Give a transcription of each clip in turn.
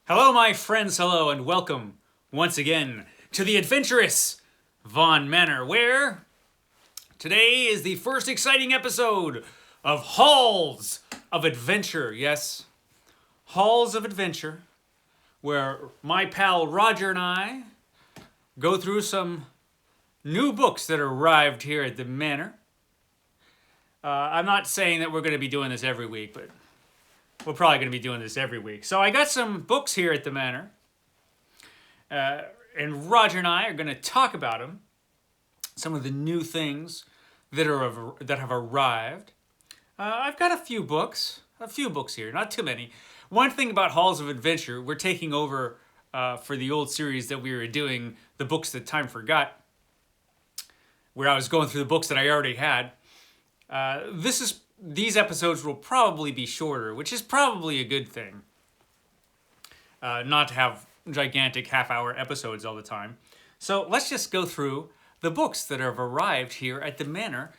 Hello, my friends, hello, and welcome once again to the adventurous Von Manor, where today is the first exciting episode of Halls of Adventure. Yes, Halls of Adventure, where my pal Roger and I go through some new books that arrived here at the Manor. I'm not saying that we're going to be doing this every week, but we're probably going to be doing this every week. So I got some books here at the Manor, and Roger and I are going to talk about them. Some of the new things that have arrived. I've got a few books here, not too many. One thing about Halls of Adventure, we're taking over for the old series that we were doing, the books that time forgot, where I was going through the books that I already had. These episodes will probably be shorter, which is probably a good thing. Not to have gigantic half-hour episodes all the time. So let's just go through the books that have arrived here at the Manor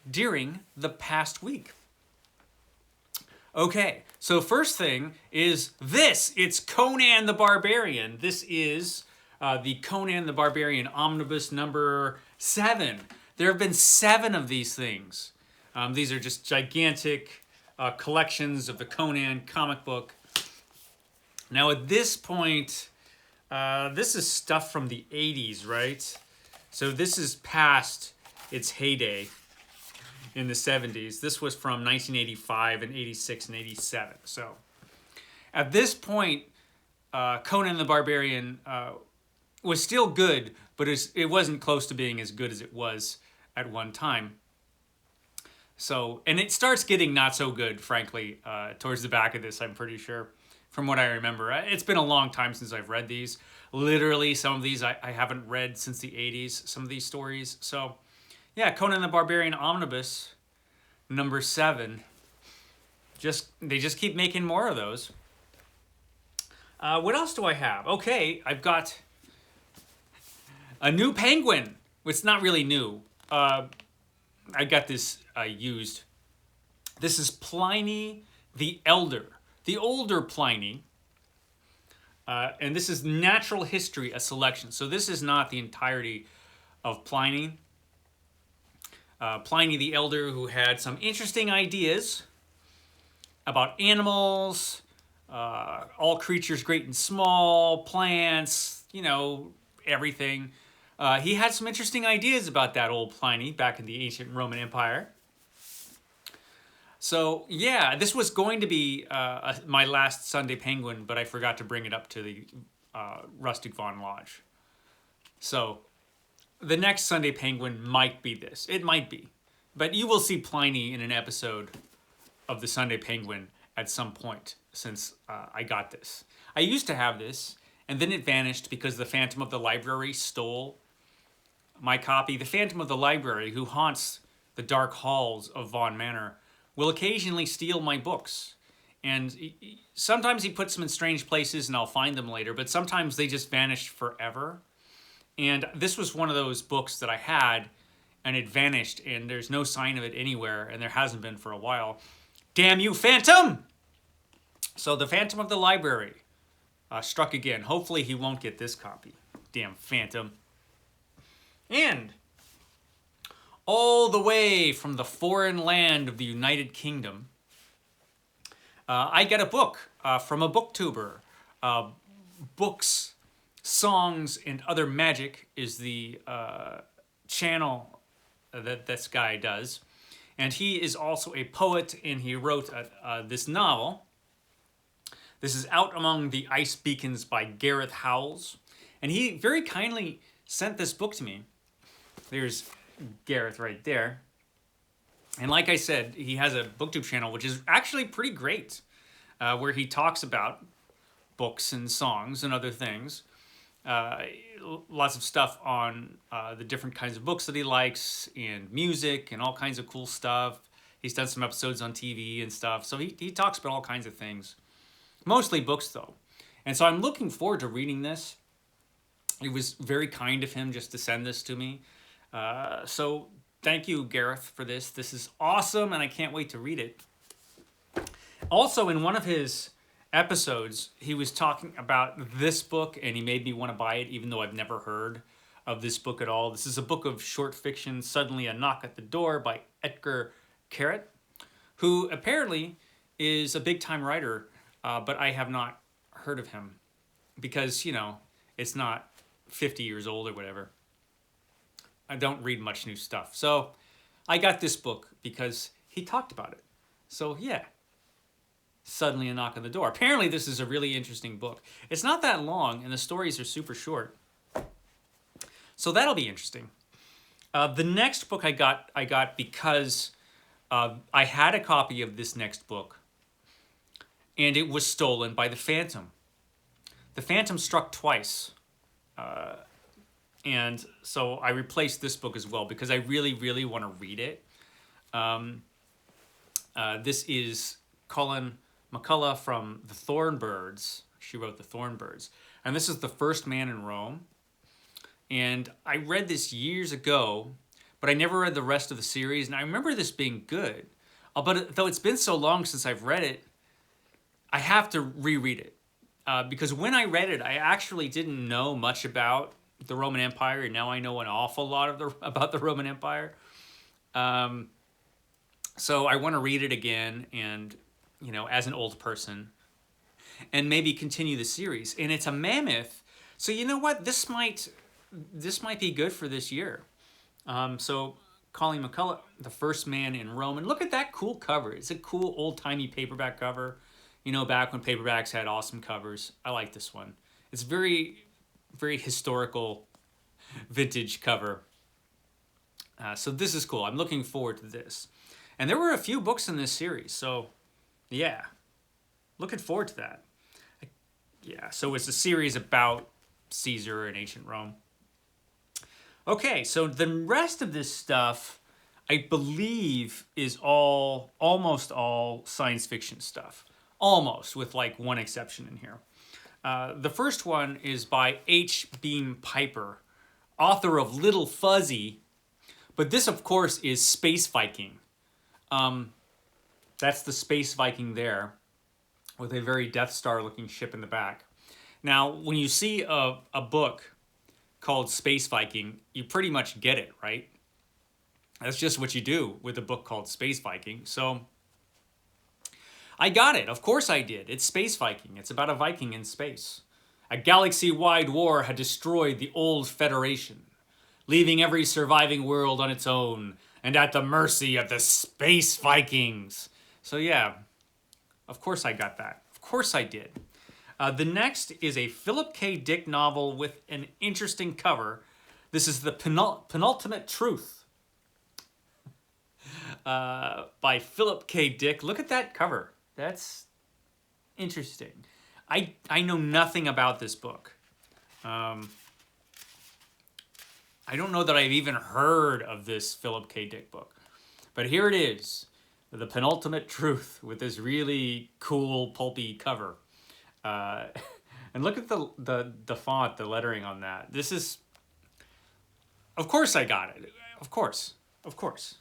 during the past week. Okay, so first thing is this. It's Conan the Barbarian. This is the Conan the Barbarian Omnibus number 7. There have been 7 of these things. These are just gigantic collections of the Conan comic book. Now at this point, this is stuff from the 80s, right? So this is past its heyday in the 70s. This was from 1985 and 86 and 87. So at this point, Conan the Barbarian was still good, but it wasn't close to being as good as it was at one time. So, and it starts getting not so good, frankly, towards the back of this, I'm pretty sure, from what I remember. It's been a long time since I've read these. Literally, some of these I haven't read since the 80s, some of these stories. So, yeah, Conan the Barbarian Omnibus, number 7. They just keep making more of those. What else do I have? Okay, I've got a new penguin. It's not really new. I got this used. This is Pliny the Elder, the older Pliny, and this is Natural History, a selection. So this is not the entirety of Pliny. Pliny the Elder, who had some interesting ideas about animals, all creatures great and small, plants, everything. He had some interesting ideas about that old Pliny back in the ancient Roman Empire. So, yeah, this was going to be my last Sunday Penguin, but I forgot to bring it up to the Rustic Von Lodge. So, the next Sunday Penguin might be this. It might be. But you will see Pliny in an episode of the Sunday Penguin at some point since I got this. I used to have this, and then it vanished because the Phantom of the Library stole my copy. The Phantom of the Library, who haunts the dark halls of Von Manor, will occasionally steal my books. And sometimes he puts them in strange places and I'll find them later, but sometimes they just vanish forever. And this was one of those books that I had and it vanished and there's no sign of it anywhere, and there hasn't been for a while. Damn you, Phantom! So the Phantom of the Library struck again. Hopefully he won't get this copy. Damn Phantom. And all the way from the foreign land of the United Kingdom, I get a book from a booktuber. Books, Songs, and Other Magic is the channel that this guy does. And he is also a poet, and he wrote this novel. This is Out Among the Ice Beacons by Gareth Howells. And he very kindly sent this book to me. There's Gareth right there. And like I said, he has a booktube channel, which is actually pretty great, where he talks about books and songs and other things. Lots of stuff on the different kinds of books that he likes, and music and all kinds of cool stuff. He's done some episodes on TV and stuff. So he talks about all kinds of things. Mostly books, though. And so I'm looking forward to reading this. It was very kind of him just to send this to me. So thank you, Gareth, for this. This is awesome, and I can't wait to read it. Also, in one of his episodes, he was talking about this book, and he made me want to buy it, even though I've never heard of this book at all. This is a book of short fiction, Suddenly a Knock at the Door by Edgar Carrot, who apparently is a big time writer, but I have not heard of him because, you know, it's not 50 years old or whatever. I don't read much new stuff. So I got this book because he talked about it. So yeah, Suddenly a Knock on the Door. Apparently this is a really interesting book. It's not that long and the stories are super short. So that'll be interesting. The next book I got because I had a copy of this next book and it was stolen by the Phantom. The Phantom struck twice. And so I replaced this book as well because I really, really want to read it. This is Colin McCullough from The Thornbirds. She wrote The Thornbirds. And this is The First Man in Rome. And I read this years ago, but I never read the rest of the series. And I remember this being good. But though it's been so long since I've read it, I have to reread it. Because when I read it, I actually didn't know much about the Roman Empire, and now I know an awful lot about the Roman Empire. So I want to read it again, and you know, as an old person, and maybe continue the series. And it's a mammoth, so you know what? This might be good for this year. So Colleen McCullough, The First Man in Rome, and look at that cool cover. It's a cool old-timey paperback cover. You know, back when paperbacks had awesome covers. I like this one. It's very, very historical, vintage cover. So this is cool. I'm looking forward to this. And there were a few books in this series, so yeah, looking forward to that. Yeah, so it's a series about Caesar and ancient Rome. Okay, so the rest of this stuff, I believe, is almost all science fiction stuff. Almost, with like one exception in here. The first one is by H. Beam Piper, author of Little Fuzzy, but this, of course, is Space Viking. That's the Space Viking there, with a very Death Star-looking ship in the back. Now, when you see a book called Space Viking, you pretty much get it, right? That's just what you do with a book called Space Viking. So I got it. Of course I did. It's Space Viking. It's about a Viking in space. A galaxy-wide war had destroyed the old Federation, leaving every surviving world on its own and at the mercy of the Space Vikings. So yeah, of course I got that. Of course I did. The next is a Philip K. Dick novel with an interesting cover. This is The Penultimate Truth by Philip K. Dick. Look at that cover. That's interesting. I know nothing about this book. I don't know that I've even heard of this Philip K. Dick book. But here it is, The Penultimate Truth, with this really cool, pulpy cover. And look at the font, the lettering on that. This is... Of course I got it. Of course. Of course.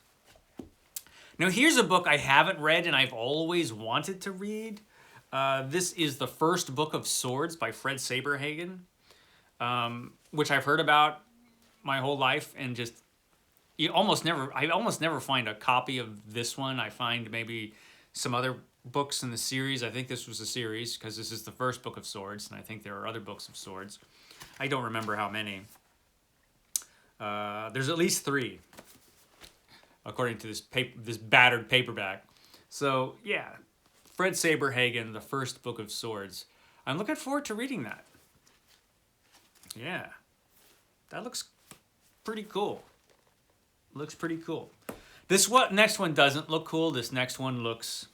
Now here's a book I haven't read and I've always wanted to read. This is The First Book of Swords by Fred Saberhagen, which I've heard about my whole life, and just I almost never find a copy of this one. I find maybe some other books in the series. I think this was a series because this is the first book of swords, and I think there are other books of swords. I don't remember how many. There's at least 3, according to this battered paperback. So yeah, Fred Saberhagen, The First Book of Swords. I'm looking forward to reading that. Yeah, that looks pretty cool. Looks pretty cool. This next one doesn't look cool. This next one looks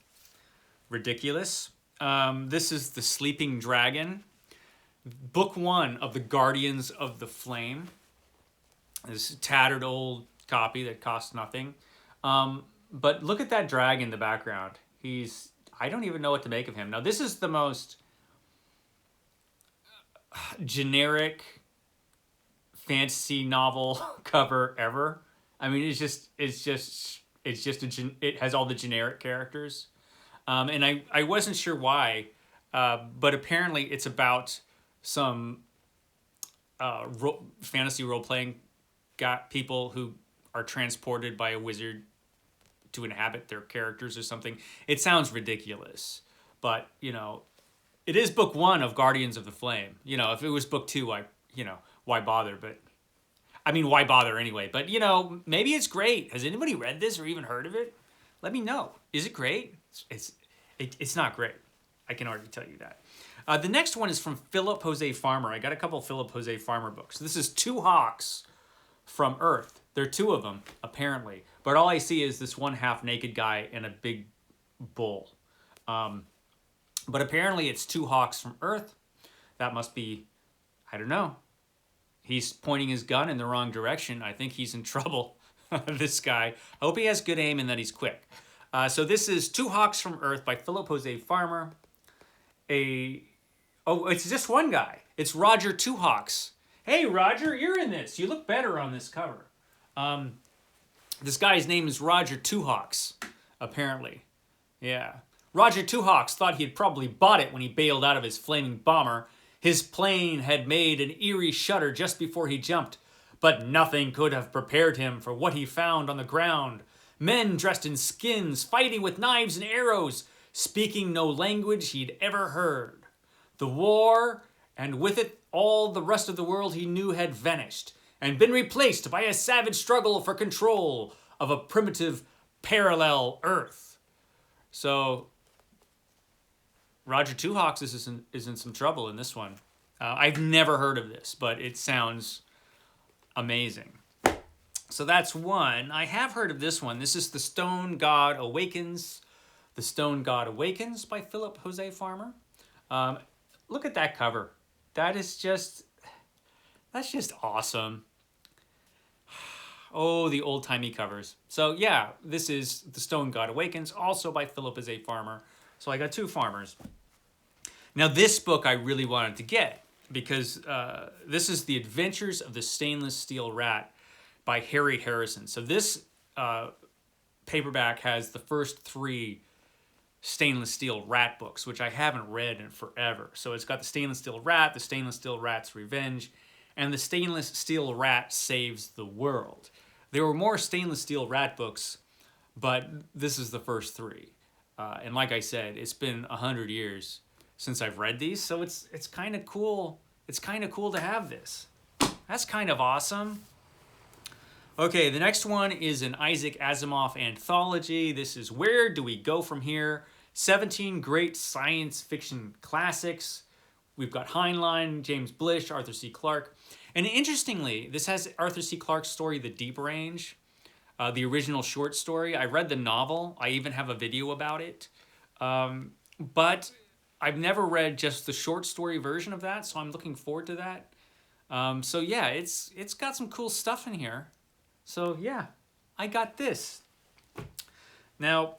ridiculous. This is The Sleeping Dragon, book 1 of the Guardians of the Flame. This tattered old copy that costs nothing. But look at that dragon in the background. I don't even know what to make of him. Now, this is the most generic fantasy novel cover ever. I mean, it has all the generic characters. And I wasn't sure why. but apparently it's about some fantasy role-playing people who are transported by a wizard to inhabit their characters or something. It sounds ridiculous, but it is book 1 of Guardians of the Flame. If it was book 2, why bother? But I mean, why bother anyway? But maybe it's great. Has anybody read this or even heard of it? Let me know. Is it great? It's not great. I can already tell you that. The next one is from Philip Jose Farmer. I got a couple of Philip Jose Farmer books. This is Two Hawks from Earth. There are 2 of them, apparently. But all I see is this one half-naked guy and a big bull. But apparently it's 2 hawks from Earth. That must be, I don't know. He's pointing his gun in the wrong direction. I think he's in trouble, this guy. I hope he has good aim and that he's quick. So this is Two Hawks from Earth by Philip Jose Farmer. It's just one guy. It's Roger Two Hawks. Hey, Roger, you're in this. You look better on this cover. This guy's name is Roger Two Hawks, apparently. Yeah. Roger Two Hawks thought he had probably bought it when he bailed out of his flaming bomber. His plane had made an eerie shudder just before he jumped, but nothing could have prepared him for what he found on the ground. Men dressed in skins, fighting with knives and arrows, speaking no language he'd ever heard. The war, and with it all the rest of the world he knew, had vanished and been replaced by a savage struggle for control of a primitive parallel Earth. So Roger Two Hawks is in some trouble in this one. I've never heard of this, but it sounds amazing. So that's one. I have heard of this one. This is The Stone God Awakens. The Stone God Awakens by Philip Jose Farmer. Look at that cover. That's just awesome. Oh, the old-timey covers. So yeah, this is The Stone God Awakens, also by Philip Jose Farmer. So I got 2 Farmers. Now this book I really wanted to get because this is The Adventures of the Stainless Steel Rat by Harry Harrison. So this paperback has the first 3 stainless steel rat books, which I haven't read in forever. So it's got the Stainless Steel Rat, the Stainless Steel Rat's Revenge, and the Stainless Steel Rat Saves the World. There were more stainless steel rat books, but this is the first 3. And like I said, it's been 100 years since I've read these, so it's kind of cool. It's kind of cool to have this. That's kind of awesome. Okay, the next one is an Isaac Asimov anthology. This is Where Do We Go From Here? 17 great science fiction classics. We've got Heinlein, James Blish, Arthur C. Clarke. And interestingly, this has Arthur C. Clarke's story, The Deep Range, the original short story. I read the novel. I even have a video about it. But I've never read just the short story version of that, so I'm looking forward to that. So yeah, it's got some cool stuff in here. So yeah, I got this. Now,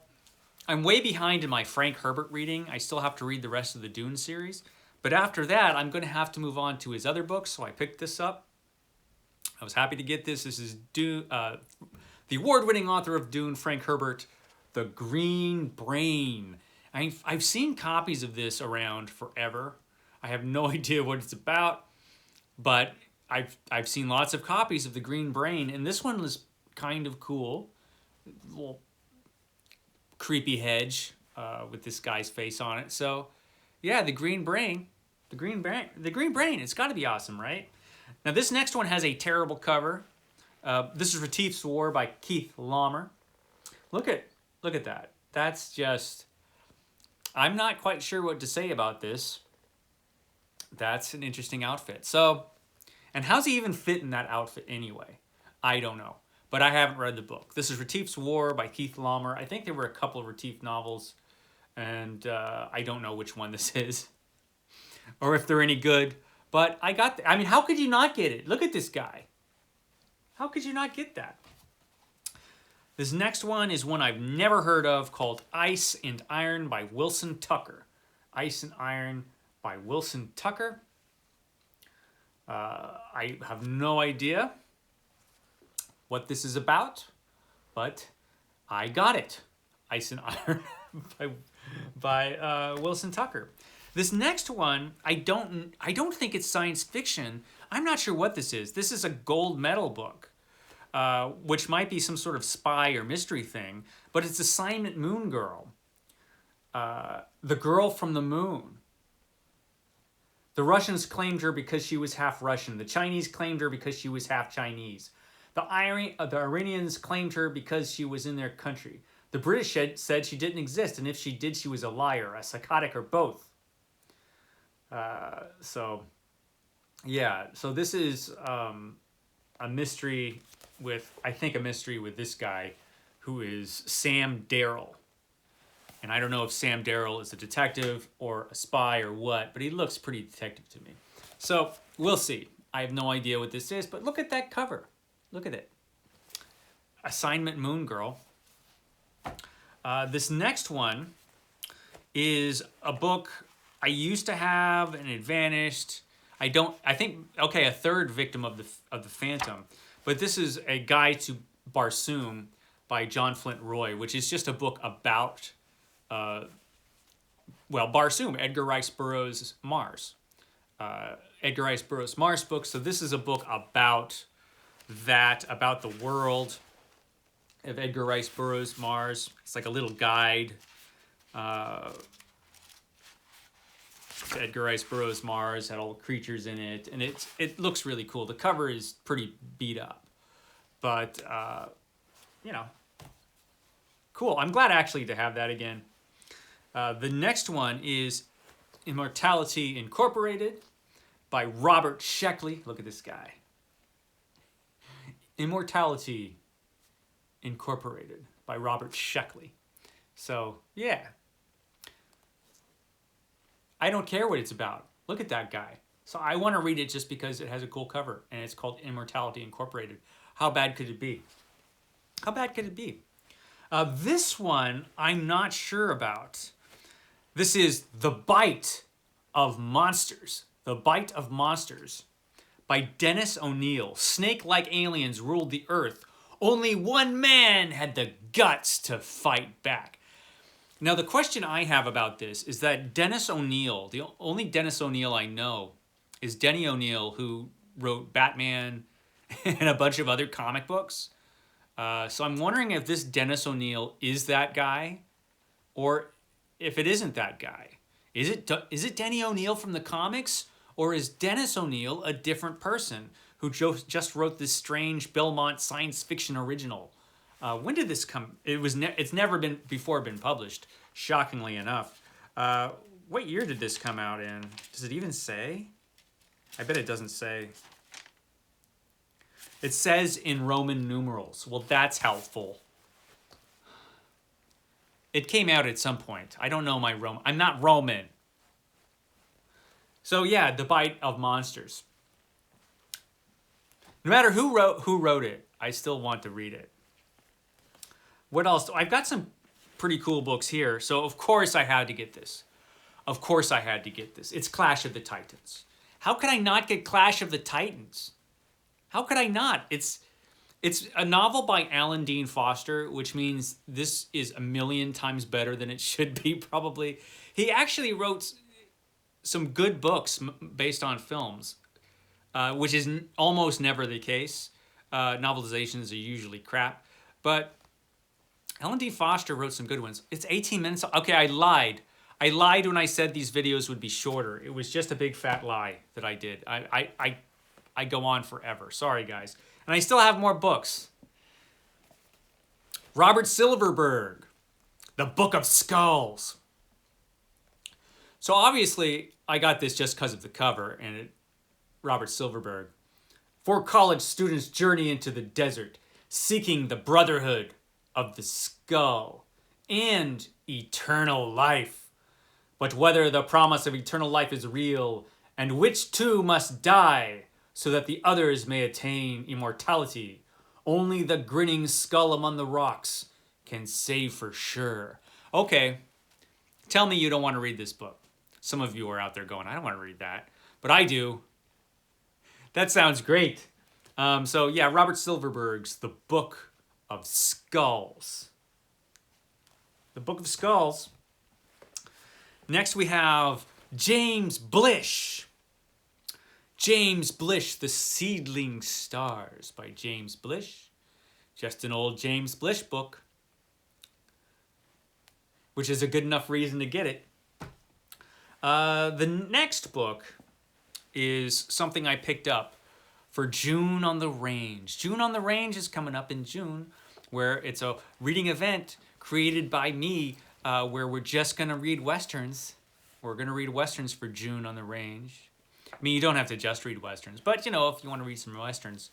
I'm way behind in my Frank Herbert reading. I still have to read the rest of the Dune series. But after that, I'm going to have to move on to his other books, so I picked this up. I was happy to get this. This is Dune, the award-winning author of Dune, Frank Herbert, The Green Brain. I've seen copies of this around forever. I have no idea what it's about, but I've seen lots of copies of The Green Brain, and this one was kind of cool. A little creepy hedge with this guy's face on it. So, yeah, The Green Brain. The Green Brain. It's got to be awesome, right? Now, this next one has a terrible cover. This is Ratifier War by Keith Laumer. Look at that. That's just... I'm not quite sure what to say about this. That's an interesting outfit. So, and how's he even fit in that outfit anyway? I don't know. But I haven't read the book. This is Ratifier War by Keith Laumer. I think there were a couple of Retief novels, and I don't know which one this is, or if they're any good. But I got, I mean, how could you not get it? Look at this guy. How could you not get that? This next one is one I've never heard of, called Ice and Iron by Wilson Tucker. Ice and Iron by Wilson Tucker. I have no idea what this is about, but I got it. Ice and Iron by Wilson Tucker. This next one, I don't think it's science fiction. I'm not sure what this is. This is a gold medal book, which might be some sort of spy or mystery thing, but it's Assignment Moon Girl. The Girl from the Moon. The Russians claimed her because she was half Russian. The Chinese claimed her because she was half Chinese. The Iranians claimed her because she was in their country. The British said she didn't exist, and if she did, she was a liar, a psychotic, or both. So this is a mystery with, I think, a mystery with this guy who is Sam Darrell. And I don't know if Sam Darrell is a detective or a spy or what, but he looks pretty detective to me. So we'll see. I have no idea what this is, but look at that cover. Look at it. Assignment Moon Girl. This next one is a book I used to have and it vanished. A third victim of the Phantom. But this is A Guide to Barsoom by John Flint Roy, which is just a book about Barsoom, Edgar Rice Burroughs' Mars. Edgar Rice Burroughs' Mars book. So this is a book about the world of Edgar Rice Burroughs' Mars. It's like a little guide to Edgar Rice Burroughs' Mars, had all the creatures in it, and it looks really cool. The cover is pretty beat up, but cool. I'm glad actually to have that again. The next one is Immortality Incorporated by Robert Sheckley. Look at this guy. Immortality Incorporated by Robert Sheckley. So, yeah. I don't care what it's about. Look at that guy. So I want to read it just because it has a cool cover, and it's called Immortality Incorporated. How bad could it be? How bad could it be? This one, I'm not sure about. This is The Bite of Monsters. The Bite of Monsters by Dennis O'Neil. Snake-like aliens ruled the earth. Only one man had the guts to fight back. Now, the question I have about this is that Dennis O'Neil, the only Dennis O'Neil I know is Denny O'Neil, who wrote Batman and a bunch of other comic books. So I'm wondering if this Dennis O'Neil is that guy, or if it isn't that guy. Is it Denny O'Neil from the comics, or is Dennis O'Neil a different person who just wrote this strange Belmont science fiction original? When did this come? It's never been published, shockingly enough. What year did this come out in? Does it even say? I bet it doesn't say. It says in Roman numerals. Well, that's helpful. It came out at some point. I don't know my Roman. I'm not Roman. So yeah, The Bite of Monsters. No matter who wrote it, I still want to read it. What else? I've got some pretty cool books here. So of course I had to get this. Of course I had to get this. It's Clash of the Titans. How could I not get Clash of the Titans? How could I not? It's a novel by Alan Dean Foster, which means this is a million times better than it should be, probably. He actually wrote some good books based on films, which is almost never the case. Novelizations are usually crap. But Alan D. Foster wrote some good ones. It's 18 minutes. Okay, I lied. I lied when I said these videos would be shorter. It was just a big fat lie that I did. I go on forever. Sorry, guys. And I still have more books. Robert Silverberg, The Book of Skulls. So obviously, I got this just because of the cover, and Robert Silverberg. 4 college students journey into the desert, seeking the brotherhood of the skull and eternal life. But whether the promise of eternal life is real, and which two must die, so that the others may attain immortality, only the grinning skull among the rocks can say for sure. Okay, tell me you don't want to read this book. Some of you are out there going, I don't want to read that. But I do. That sounds great. So yeah, Robert Silverberg's The Book of Skulls. The Book of Skulls. Next we have James Blish. James Blish, The Seedling Stars by James Blish. Just an old James Blish book, which is a good enough reason to get it. The next book is something I picked up for June on the Range. June on the Range is coming up in June, where it's a reading event created by me, where we're just going to read Westerns. We're going to read Westerns for June on the Range. I mean, you don't have to just read Westerns, but, you know, if you want to read some Westerns,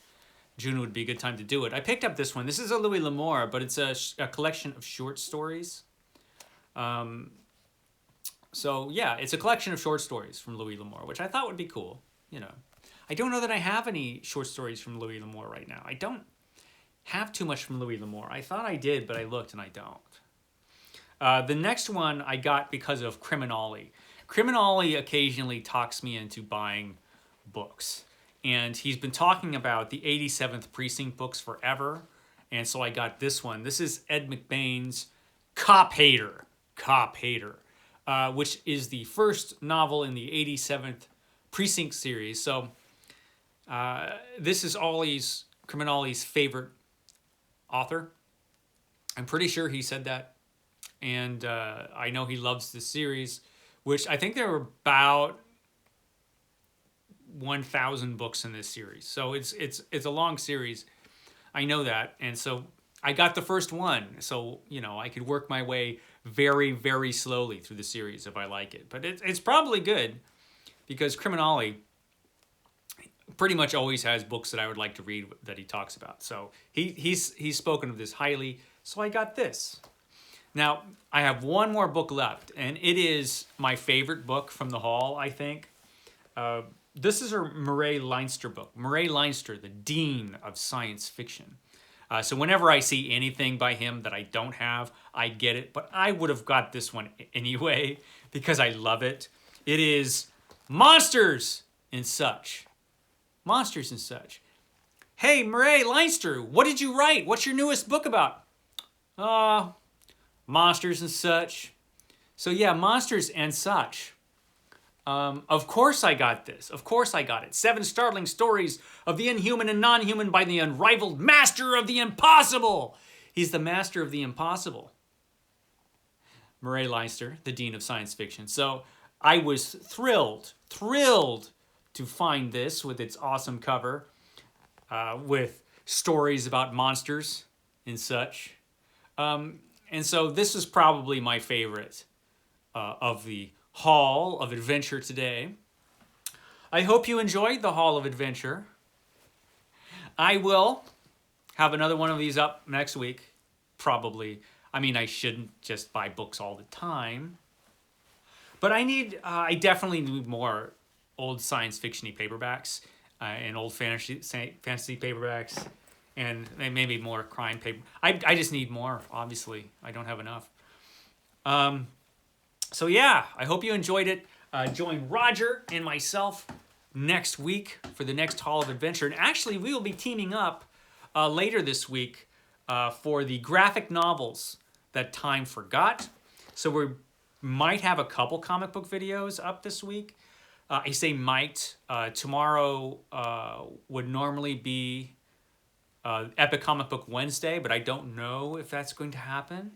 June would be a good time to do it. I picked up this one. This is a Louis L'Amour, but it's a collection of short stories. So, yeah, it's a collection of short stories from Louis L'Amour, which I thought would be cool, you know. I don't know that I have any short stories from Louis L'Amour right now. I don't have too much from Louis L'Amour. I thought I did, but I looked and I don't. The next one I got because of Criminale. Criminale occasionally talks me into buying books. And he's been talking about the 87th Precinct books forever. And so I got this one. This is Ed McBain's Cop Hater, which is the first novel in the 87th Precinct series. So this is Criminale's favorite author. I'm pretty sure he said that. And I know he loves this series, which I think there were about 1,000 books in this series. So it's a long series. I know that. And so I got the first one. So, you know, I could work my way very, very slowly through the series if I like it. But it's probably good because Criminale pretty much always has books that I would like to read that he talks about. So he's spoken of this highly. So I got this. Now, I have one more book left, and it is my favorite book from the haul, I think. This is a Murray Leinster book. Murray Leinster, the Dean of Science Fiction. So whenever I see anything by him that I don't have, I get it. But I would have got this one anyway because I love it. It is Monsters and Such. Monsters and Such. Hey, Murray Leinster, what did you write? What's your newest book about? Monsters and Such. So yeah, Monsters and Such. Of course I got this. Of course I got it. 7 startling stories of the inhuman and non-human by the unrivaled master of the impossible. He's the master of the impossible. Murray Leinster, the Dean of Science Fiction. So I was thrilled to find this with its awesome cover, with stories about monsters and such. And so this is probably my favorite of the Hall of Adventure today. I hope you enjoyed the Hall of Adventure. I will have another one of these up next week, probably. I mean, I shouldn't just buy books all the time. But I definitely need more old science fiction-y paperbacks and old fantasy paperbacks. And maybe more crime paper. I just need more, obviously. I don't have enough. So yeah, I hope you enjoyed it. Join Roger and myself next week for the next Hall of Adventure. And actually, we will be teaming up later this week for the graphic novels that time forgot. So we might have a couple comic book videos up this week. I say might. Tomorrow would normally be Epic Comic Book Wednesday, but I don't know if that's going to happen.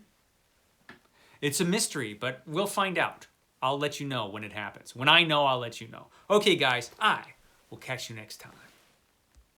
It's a mystery, but we'll find out. I'll let you know when it happens. When I know, I'll let you know. Okay, guys, I will catch you next time.